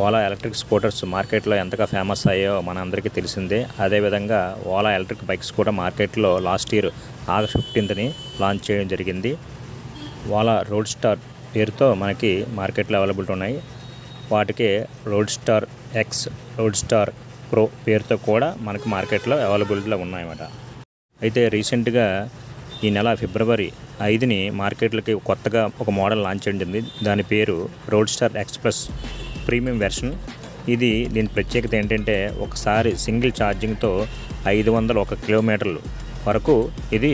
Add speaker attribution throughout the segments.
Speaker 1: Ola electric scooters మార్కెట్లో ఎంతగా famous అయ్యాయో మనందరికీ తెలిసిందే. అదేవిధంగా ఓలా ఎలక్ట్రిక్ బైక్స్ కూడా మార్కెట్లో లాస్ట్ ఇయర్ ఆగస్ట్ 15ని లాంచ్ చేయడం జరిగింది. ఓలా రోడ్ స్టార్ పేరుతో మనకి మార్కెట్లో అవైలబిలిటీ ఉన్నాయి. వాటికే road star X, road star pro పేరుతో కూడా మనకి మార్కెట్లో అవైలబిలిటీలో ఉన్నాయన్నమాట. అయితే రీసెంట్గా ఈ నెల ఫిబ్రవరి 5ని మార్కెట్లోకి కొత్తగా ఒక మోడల్ లాంచ్ చేయడం జరిగింది. దాని పేరు road star express premium version. దీని ప్రత్యేకత ఏంటంటే ఒకసారి సింగిల్ ఛార్జింగ్తో 501 కిలోమీటర్లు వరకు ఇది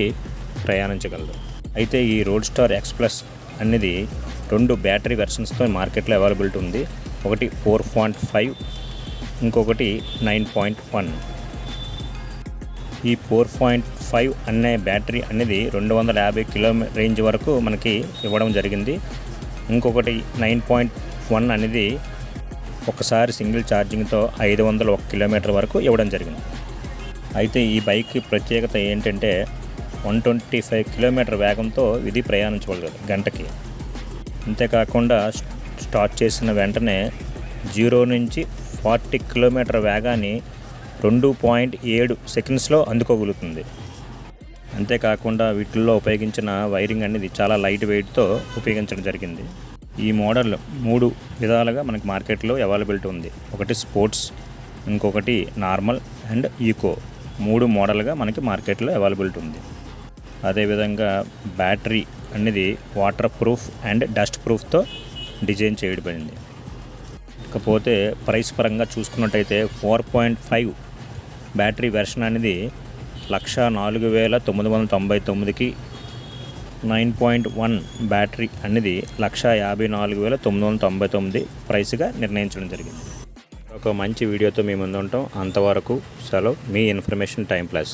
Speaker 1: ప్రయాణించగలదు. అయితే ఈ రోడ్ స్టార్ ఎక్స్ప్రెస్ అనేది 2 బ్యాటరీ వెర్షన్స్తో మార్కెట్లో అవైలబిలిటీ ఉంది. ఒకటి 4.5, ఇంకొకటి 9.1. ఈ 4.5 అనే బ్యాటరీ అనేది 250 కిలోమీటర్ రేంజ్ వరకు మనకి ఇవ్వడం జరిగింది. ఇంకొకటి 9.1 అనేది ఒకసారి సింగిల్ ఛార్జింగ్తో 501 కిలోమీటర్ వరకు ఇవ్వడం జరిగింది. అయితే ఈ బైక్ ప్రత్యేకత ఏంటంటే 125 కిలోమీటర్ వేగంతో ఇది ప్రయాణించగలదు గంటకి. అంతేకాకుండా స్టార్ట్ చేసిన వెంటనే 0 నుంచి 40 కిలోమీటర్ వేగాన్ని 2.7 సెకండ్స్లో అందుకోగలుగుతుంది. అంతేకాకుండా వీటిల్లో ఉపయోగించిన వైరింగ్ అనేది చాలా లైట్ వెయిట్తో ఉపయోగించడం జరిగింది. ఈ మోడల్ 3 విధాలుగా మనకి మార్కెట్లో అవైలబిలిటీ ఉంది. ఒకటి స్పోర్ట్స్, ఇంకొకటి నార్మల్ అండ్ ఈకో. 3 మోడల్గా మనకి మార్కెట్లో అవైలబిలిటీ ఉంది. అదేవిధంగా బ్యాటరీ అనేది వాటర్ ప్రూఫ్ అండ్ డస్ట్ ప్రూఫ్తో డిజైన్ చేయబడింది. ఇకపోతే ప్రైస్ పరంగా చూసుకున్నట్టయితే 4.5 బ్యాటరీ వెర్షన్ అనేది 1,04,999కి, 9.1 బ్యాటరీ అనేది 1,54,999 ప్రైస్గా నిర్ణయించడం జరిగింది. ఒక మంచి వీడియోతో మీ ముందు ఉంటాం. అంతవరకు సెలవు. మీ ఇన్ఫర్మేషన్ టైం ప్లస్.